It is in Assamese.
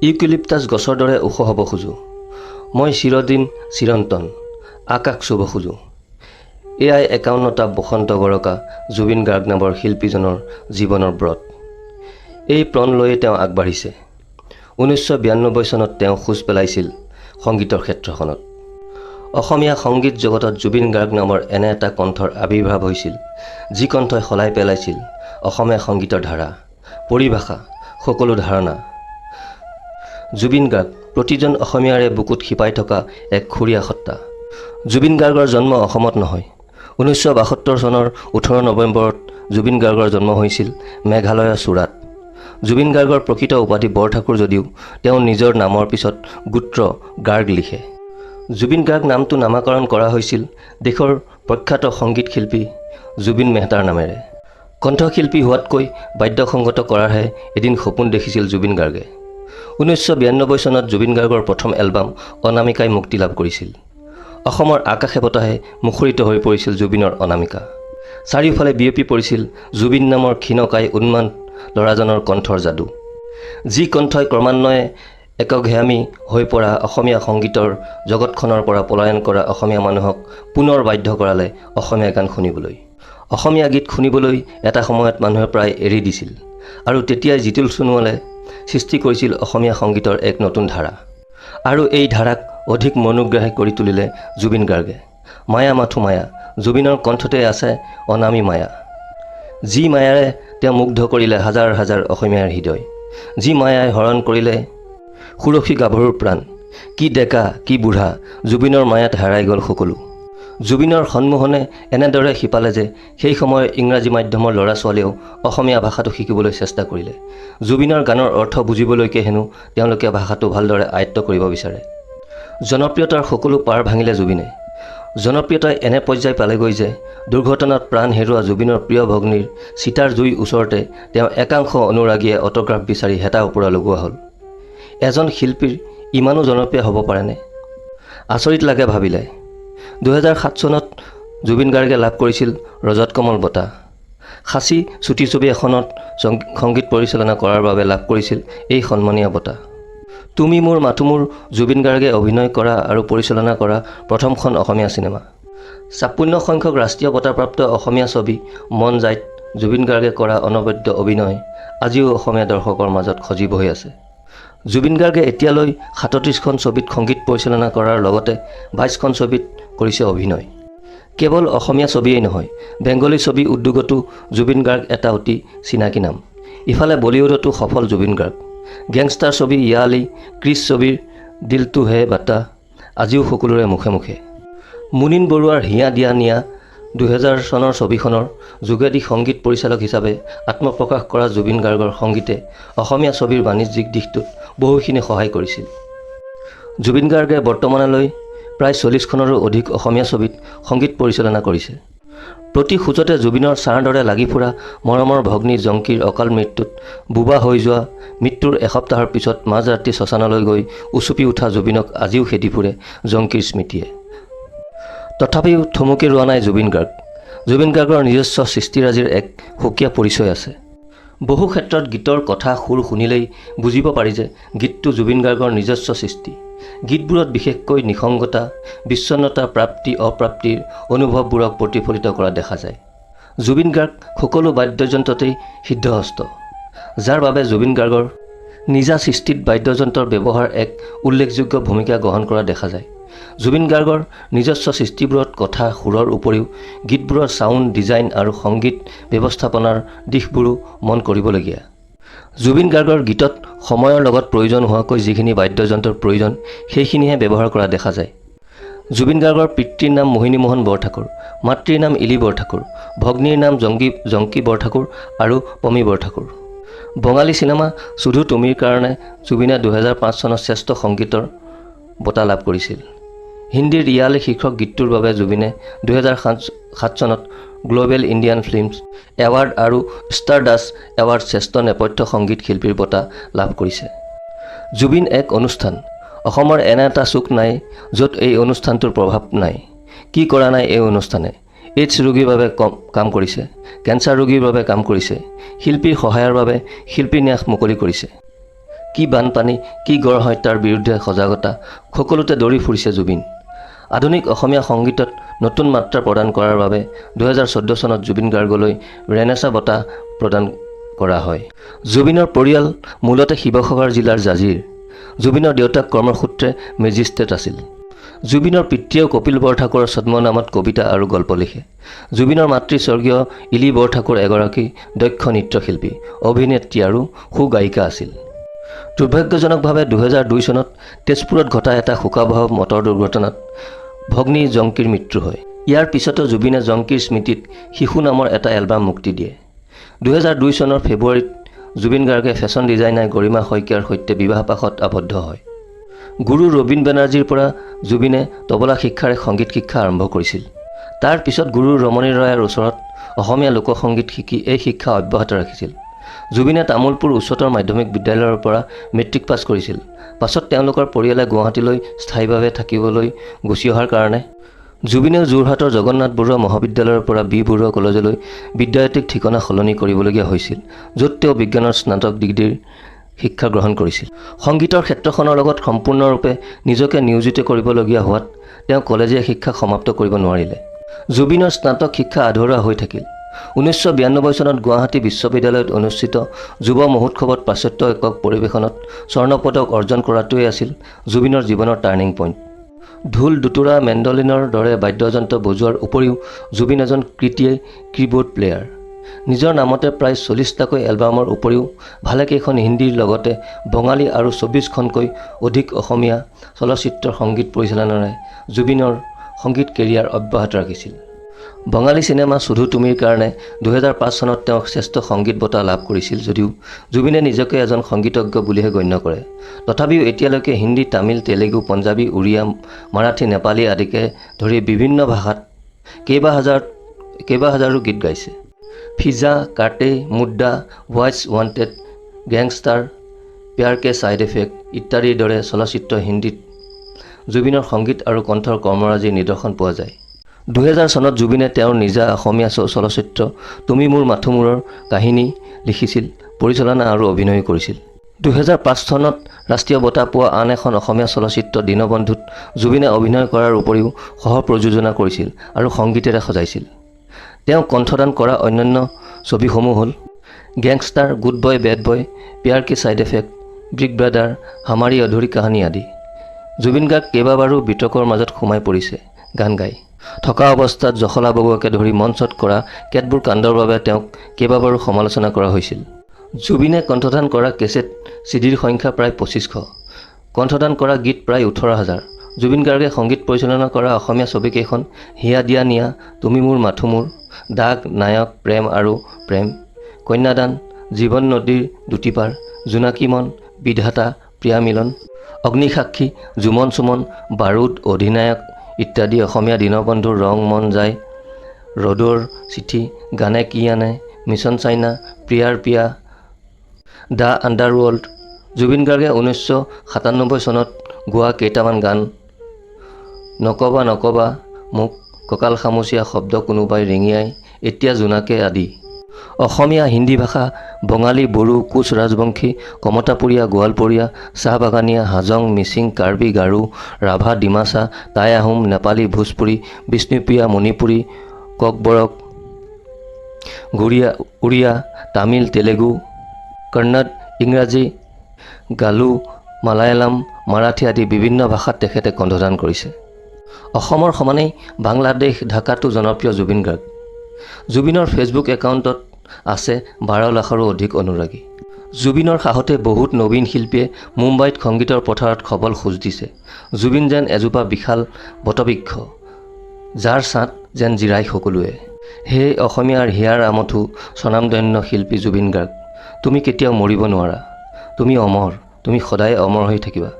ইউকেলিপ্টাছ গছৰ দৰে ওখ হ'ব খোজোঁ। মই চিৰদিন চিৰন্তন আকাশ চুব খোজোঁ। এয়াই ৫১টা বসন্ত গৰকা জুবিন গাৰ্গ নামৰ শিল্পীজনৰ জীৱনৰ ব্ৰত। এই প্रण লৈয়ে তেওঁ আগবাঢ়িছে। ১৯৯২ চনত তেওঁ খোজ পেলাইছিল সংগীতৰ ক্ষেত্ৰখনত। অসমীয়া সংগীত জগতত জুবিন গাৰ্গ নামৰ এনে এটা কণ্ঠৰ আৱিৰ্ভাৱ হৈছিল, যি কণ্ঠই সলাই পেলাইছিল অসমীয়া সংগীতৰ ধাৰা, পৰিভাষা, সকলো ধাৰণা। জুবিন গাৰ্গ প্ৰতিজন অসমীয়াৰে বুকুত শিপাই থকা এক খুৰীয়া সত্তা। জুবিন গাৰ্গৰ জন্ম অসমত নহয়। ১৯৭২ চনৰ ১৮ নৱেম্বৰত জুবিন গাৰ্গৰ জন্ম হৈছিল মেঘালয়ৰ চুৰাট। জুবিন গাৰ্গৰ প্ৰকৃত উপাধি বৰঠাকুৰ যদিও তেওঁ নিজৰ নামৰ পিছত গোত্ৰ গাৰ্গ লিখে। জুবিন গাৰ্গ নামটো নামাকৰণ কৰা হৈছিল দেশৰ প্ৰখ্যাত সংগীত শিল্পী জুবিন মেহতাৰ নামেৰে। কণ্ঠশিল্পী হোৱাতকৈ বাদ্যসংগত কৰাৰহে এদিন সপোন দেখিছিল জুবিন গাৰ্গে। ১৯৯২ চনত জুবিন গাৰ্গৰ প্ৰথম এলবাম অনামিকাই মুক্তি লাভ কৰিছিল। অসমৰ আকাশে বতাহে মুখৰিত হৈ পৰিছিল জুবিনৰ অনামিকা। চাৰিওফালে বিয়পি পৰিছিল জুবিন নামৰ ক্ষীণকায় উন্মাদ ল'ৰাজনৰ কণ্ঠৰ যাদু, যি কণ্ঠই ক্ৰমান্বয়ে একঘেয়ামী হৈ পৰা অসমীয়া সংগীতৰ জগতখনৰ পৰা পলায়ন কৰা অসমীয়া মানুহক পুনৰ বাধ্য কৰালে অসমীয়া গান শুনিবলৈ। অসমীয়া গীত শুনিবলৈ এটা সময়ত মানুহে প্ৰায় এৰি দিছিল, আৰু তেতিয়াই জিতুল সোণোৱালে সৃষ্টি কৰিছিল অসমীয়া সংগীতৰ এক নতুন ধাৰা। আৰু এই ধাৰাক অধিক মনোগ্ৰাহী কৰি তুলিলে জুবিন গাৰ্গে। মায়া মাথো মায়া, জুবিনৰ কণ্ঠতে আছে অনামী মায়া। যি মায়াৰে তেওঁ মুগ্ধ কৰিলে হাজাৰ হাজাৰ অসমীয়াৰ হৃদয়, যি মায়াই হৰণ কৰিলে সুৰসী গাভৰুৰ প্ৰাণ। কি ডেকা কি বুঢ়া, জুবিনৰ মায়াত হেৰাই গ'ল সকলো। জুবিনৰ সন্মোহনে এনেদৰে শিপালে যে সেই সময়ৰ ইংৰাজী মাধ্যমৰ ল'ৰা ছোৱালীয়েও অসমীয়া ভাষাটো শিকিবলৈ চেষ্টা কৰিলে। জুবিনৰ গানৰ অৰ্থ বুজিবলৈকে হেনো তেওঁলোকে ভাষাটো ভালদৰে আয়ত্ব কৰিব বিচাৰে। জনপ্ৰিয়তাৰ সকলো পাৰ ভাঙিলে জুবিনে। জনপ্ৰিয়তাই এনে পৰ্যায় পালেগৈ যে দুৰ্ঘটনাত প্ৰাণ হেৰুওৱা জুবিনৰ প্ৰিয় ভগ্নীৰ চিতাৰ জুইৰ ওচৰতে তেওঁ একাংশ অনুৰাগীয়ে অট'গ্ৰাফ বিচাৰি হেতা ওপৰা লগোৱা হ'ল। এজন শিল্পীৰ ইমানো জনপ্ৰিয় হ'ব পাৰেনে? আচৰিত লাগে ভাবিলে। ২০০৭ চনত জুবিন গাৰ্গে লাভ কৰিছিল ৰজত কমল বঁটা। সাঁচী চুটি ছবি এখনত সংগীত পৰিচালনা কৰাৰ বাবে লাভ কৰিছিল এই সন্মানীয় বঁটা। তুমি মোৰ মাথো মোৰ জুবিন গাৰ্গে অভিনয় কৰা আৰু পৰিচালনা কৰা প্ৰথমখন অসমীয়া চিনেমা। ৫৬ সংখ্যক ৰাষ্ট্ৰীয় বঁটাপ্ৰাপ্ত অসমীয়া ছবি মন যায়ত জুবিন গাৰ্গে কৰা অনবদ্য অভিনয় আজিও অসমীয়া দৰ্শকৰ মাজত সজীৱ হৈ আছে। জুবিন গাৰ্গে এতিয়ালৈ ৩৭খন ছবিত সংগীত পৰিচালনা কৰাৰ লগতে ২২খন ছবিত কৰিছে অভিনয়। কেৱল অসমীয়া ছবিয়েই নহয়, বেংগলী ছবি উদ্যোগতো জুবিন গাৰ্গ এটা অতি চিনাকি নাম। ইফালে বলিউডতো সফল জুবিন গাৰ্গ। গেংষ্টাৰ ছবি য়া আলি, ক্ৰিছ ছবিৰ দিল তু হে বাতা আজিও সকলোৰে মুখে মুখে। মুনীন বৰুৱাৰ হিয়া দিয়া নিয়া ২০০০ চনৰ ছবিখনৰ যোগেদি সংগীত পৰিচালক হিচাপে আত্মপ্ৰকাশ কৰা জুবিন গাৰ্গৰ সংগীতে অসমীয়া ছবিৰ বাণিজ্যিক দিশটোত বহুখিনি সহায় কৰিছিল। জুবিন গাৰ্গে বৰ্তমানলৈ প্ৰায় ৪০খনৰো অধিক অসমীয়া ছবিত সংগীত পৰিচালনা কৰিছে। প্ৰতি খোজতে জুবিনৰ ছাঁৰ দৰে লাগি ফুৰা মৰমৰ ভগ্নী জংকীৰ অকাল মৃত্যুত বোবা হৈ যোৱা, মৃত্যুৰ এসপ্তাহৰ পিছত মাজৰাতি শ্মশানলৈ গৈ উচুপি উঠা জুবিনক আজিও খেদি ফুৰে জংকীৰ স্মৃতিয়ে। তথাপিও থমকি ৰোৱা নাই জুবিন গাৰ্গ। জুবিন গাৰ্গৰ নিজস্ব সৃষ্টিৰাজিৰ এক সুকীয়া পৰিচয় আছে। বহু ক্ষেত্ৰত গীতৰ কথা সুৰ শুনিলেই বুজিব পাৰি যে গীতটো জুবিন গাৰ্গৰ নিজস্ব সৃষ্টি। গীতবোৰত বিশেষকৈ নিসংগতা, বিচ্ছন্নতা, প্ৰাপ্তি অপ্ৰাপ্তিৰ অনুভৱবোৰক প্ৰতিফলিত কৰা দেখা যায়। জুবিন গাৰ্গ সকলো বাদ্যযন্ত্ৰতেই সিদ্ধহস্ত, যাৰ বাবে জুবিন গাৰ্গৰ নিজা সৃষ্টিত বাদ্যযন্ত্ৰৰ ব্যৱহাৰ এক উল্লেখযোগ্য ভূমিকা গ্ৰহণ কৰা দেখা যায়। জুবিন গাৰ্গৰ নিজস্ব সৃষ্টিবোৰত কথা সুৰৰ উপৰিও গীতবোৰৰ ছাউণ্ড ডিজাইন আৰু সংগীত ব্যৱস্থাপনাৰ দিশবোৰো মন কৰিবলগীয়া। জুবিন গাৰ্গৰ গীতত সময়ৰ লগত প্ৰয়োজন হোৱাকৈ যিখিনি বাদ্যযন্ত্ৰৰ প্ৰয়োজন সেইখিনিহে ব্যৱহাৰ কৰা দেখা যায়। জুবিন গাৰ্গৰ পিতৃৰ নাম মোহিনী মোহন বৰঠাকুৰ, মাতৃৰ নাম ইলি বৰঠাকুৰ, ভগ্নীৰ নাম জংকী বৰঠাকুৰ আৰু পমী বৰঠাকুৰ। বঙালী চিনেমা শুধু তুমিৰ কাৰণে জুবিনে ২০০৫ চনত শ্ৰেষ্ঠ সংগীতৰ বঁটা লাভ কৰিছিল। হিন্দীৰ য়া আলি শীৰ্ষক গীতটোৰ বাবে জুবিনে ২০০৭ চনত গ্ল'বেল ইণ্ডিয়ান ফিল্মছ এৱাৰ্ড আৰু ষ্টাৰডাষ্ট এৱাৰ্ড শ্ৰেষ্ঠ নেপথ্য সংগীত শিল্পীৰ বঁটা লাভ কৰিছে। জুবিন এক অনুষ্ঠান। অসমৰ এনে এটা চুক নাই য'ত এই অনুষ্ঠানটোৰ প্ৰভাৱ নাই। কি কৰা নাই এই অনুষ্ঠানে? এইডছ ৰোগীৰ বাবে কাম কৰিছে, কেঞ্চাৰ ৰোগীৰ বাবে কাম কৰিছে, শিল্পীৰ সহায়ৰ বাবে শিল্পী ন্যাস মুকলি কৰিছে। কি বানপানী, কি গড় হত্যাৰ বিৰুদ্ধে সজাগতা সকলোতে দৌৰি ফুৰিছে জুবিন। আধুনিক অসমীয়া সংগীতত নতুন মাত্ৰা প্ৰদান কৰাৰ বাবে 2014 চনত জুবিন গাৰ্গলৈ ৰেনেছা বঁটা প্ৰদান কৰা হয়। জুবিনৰ পৰিয়াল মূলতে শিৱসাগৰ জিলাৰ জাজিৰ। জুবিনৰ দেউতাক কৰ্মসূত্ৰে মেজিষ্ট্ৰেট আছিল। জুবিনৰ পিতৃয়েও কপিল বৰঠাকুৰৰ ছদ্মনামত কবিতা আৰু গল্প লিখে। জুবিনৰ মাতৃ স্বৰ্গীয় ইলি বৰঠাকুৰ এগৰাকী দক্ষ নৃত্যশিল্পী, অভিনেত্ৰী আৰু সুগায়িকা আছিল। দুৰ্ভাগ্যজনকভাৱে 2002 চনত তেজপুৰত ঘটা এটা শোকাবহ মটৰ দুৰ্ঘটনাত ভগ্নী জংকীৰ মৃত্যু হয়। ইয়াৰ পিছতো জুবিনে জংকীৰ স্মৃতিত শিশু নামৰ এটা এলবাম মুক্তি দিয়ে। 2002 চনৰ ফেব্ৰুৱাৰীত জুবিন গাৰ্গে ফেশ্বন ডিজাইনাৰ গৰিমা শইকীয়াৰ সৈতে বিবাহপাশত আবদ্ধ হয়। গুৰু ৰবীন বেনাৰ্জীৰ পৰা জুবিনে তবলা শিক্ষাৰে সংগীত শিক্ষা আৰম্ভ কৰিছিল। তাৰ পিছত গুৰু ৰমণী ৰয়ৰ ওচৰত অসমীয়া লোকসংগীত শিকি এই শিক্ষা অব্যাহত ৰাখিছিল। জুবিনে তামোলপুৰ উচ্চতৰ মাধ্যমিক বিদ্যালয়ৰ পৰা মেট্ৰিক পাছ কৰিছিল। পাছত তেওঁলোকৰ পৰিয়ালে গুৱাহাটীলৈ স্থায়ীভাৱে থাকিবলৈ গুচি অহাৰ কাৰণে জুবিনেও যোৰহাটৰ জগন্নাথ বৰুৱা মহাবিদ্যালয়ৰ পৰা বি বৰুৱা কলেজলৈ বিদ্যায়িক ঠিকনা সলনি কৰিবলগীয়া হৈছিল, য'ত তেওঁ বিজ্ঞানৰ স্নাতক ডিগ্ৰীৰ শিক্ষা গ্ৰহণ কৰিছিল। সংগীতৰ ক্ষেত্ৰখনৰ লগত সম্পূৰ্ণৰূপে নিজকে নিয়োজিত কৰিবলগীয়া হোৱাত তেওঁ কলেজীয়া শিক্ষা সমাপ্ত কৰিব নোৱাৰিলে। জুবিনৰ স্নাতক শিক্ষা আধৰুৱা হৈ থাকিল। 1992 চনত গুৱাহাটী বিশ্ববিদ্যালয়ত অনুষ্ঠিত যুৱ মহোৎসৱত পাশ্চাত্য একক পৰিৱেশনত স্বৰ্ণপদক অৰ্জন কৰাটোৱেই আছিল জুবিনৰ জীৱনৰ টাৰ্ণিং পইণ্ট। ঢোল, দুটোৰা, মেণ্ডলিনৰ দৰে বাদ্যযন্ত্ৰ বজোৱাৰ উপৰিও জুবিন এজন কৃতি কীবৰ্ড প্লেয়াৰ। নিজৰ নামতে প্ৰায় 40টাকৈ এলবামৰ উপৰিও ভালেকেইখন হিন্দীৰ লগতে বঙালী আৰু 24খনকৈ অধিক অসমীয়া চলচ্চিত্ৰৰ সংগীত পৰিচালনাৰে জুবিনৰ সংগীত কেৰিয়াৰ অব্যাহত ৰাখিছিল। বঙালী চিনেমা চুধু তুমিৰ কাৰণে 2005 চনত তেওঁ শ্ৰেষ্ঠ সংগীত বঁটা লাভ কৰিছিল যদিও জুবিনে নিজকে এজন সংগীতজ্ঞ বুলিহে গণ্য কৰে। তথাপিও এতিয়ালৈকে হিন্দী, তামিল, তেলেগু, পঞ্জাবী, উৰিয়া, মাৰাঠী, নেপালী আদিকে ধৰি বিভিন্ন ভাষাত কেইবাহাজাৰো গীত গাইছে। ফিজা, কাটে, মুদ্দা, ভইচ ৱান্টেড, গেংষ্টাৰ, প্যাৰ কে ছাইড এফেক্ট ইত্যাদিৰ দৰে চলচ্চিত্ৰ হিন্দীত জুবিনৰ সংগীত আৰু কণ্ঠৰ কৰ্মৰাজিৰ নিদৰ্শন পোৱা যায়। 2000 চনত জুবিনে তেওঁৰ নিজা অসমীয়া চলচ্চিত্ৰ তুমি মোৰ মাথো মোৰৰ কাহিনী লিখিছিল, পৰিচালনা আৰু অভিনয় কৰিছিল। 2005 চনত ৰাষ্ট্ৰীয় বঁটা পোৱা আন এখন অসমীয়া চলচ্চিত্ৰ দীনবন্ধুত জুবিনে অভিনয় কৰাৰ উপৰিও সহ-প্ৰযোজনা কৰিছিল আৰু সংগীতেৰে সজাইছিল। তেওঁ কণ্ঠদান কৰা অন্যান্য ছবিসমূহ হ'ল gangster, good boy bad boy, প্যাৰ কে ছাইড এফেক্ট, বিগ ব্ৰাদাৰ, হামাৰী অধুৰী কাহানী আদি। জুবিন গাৰ্গ কেইবাবাৰো বিতৰ্কৰ মাজত সোমাই পৰিছে গান গাই। থকা অৱস্থাত জখলা বগুৱাকে ধৰি মঞ্চত কৰা কেতবোৰ কাণ্ডৰ বাবে তেওঁক কেইবাবাৰো সমালোচনা কৰা হৈছিল। জুবিনে কণ্ঠদান কৰা কেছেট চিডিৰ সংখ্যা প্ৰায় 2500, কণ্ঠদান কৰা গীত প্ৰায় 18000। জুবিন গাৰ্গে সংগীত পৰিচালনা কৰা অসমীয়া ছবিকেইখন হিয়া দিয়া নিয়া, তুমি মোৰ মাথো মোৰ, দাগ, নায়ক, প্ৰেম আৰু প্ৰেম, কন্যাদান, জীৱন নদীৰ দুটি পাৰ, জোনাকী মন, বিধাতা, প্ৰিয়া মিলন, অগ্নিসাক্ষী, জুমন চুমন, বাৰুদ, অধিনায়ক ইত্যাদি। অসমীয়া দীনবন্ধুৰ ৰং মন যায়, ৰ'দৰ চিঠি, গানে কি আনে, মিছন চাইনা, প্ৰিয়াৰ পিয়া, দ্য আণ্ডাৰৱৰ্ল্ড। জুবিন গাৰ্গে 1997 চনত গোৱা কেইটামান গান নকবা নকবা মোক, কঁকাল খামুচীয়া শব্দ কোনোবাই ৰিঙিয়াই, এতিয়া জোনাকে আদি। অসমীয়া, হিন্দী ভাষা, বঙালী, বড়ো, কোচ ৰাজবংশী, কমতাপুৰীয়া, গোৱালপৰীয়া, চাহ বাগানীয়া, হাজং, মিচিং, কাৰ্বি, গাৰো, ৰাভা, ডিমাচা, টাই আহোম, নেপালী, ভোজপুৰী, বিষ্ণুপ্ৰিয়া, মণিপুৰী, ককবৰক, উৰিয়া, তামিল, তেলেগু, কন্নড়, ইংৰাজী, গালু, মালায়ালাম, মাৰাঠী আদি বিভিন্ন ভাষাত তেখেতে কণ্ঠদান কৰিছে। অসমৰ সমানেই বাংলাদেশ, ঢাকাতো জনপ্ৰিয় জুবিন গাৰ্গ। জুবিনৰ ফেচবুক একাউণ্টত আছে 12 লাখৰো অধিক অনুৰাগী। জুবিনৰ সাহতে বহুত নবীন শিল্পীয়ে মুম্বাইত সংগীতৰ পথাৰত সবল খোজ দিছে। জুবিন যেন এজোপা বিশাল বটবৃক্ষ, যাৰ ছাঁত যেন জিৰাই সকলোৱে। হে অসমীয়াৰ হিয়াৰ আমঠু স্বনামধন্য শিল্পী জুবিন গাৰ্গ, তুমি কেতিয়াও মৰিব নোৱাৰা, তুমি অমৰ, তুমি সদায় অমৰ হৈ থাকিবা।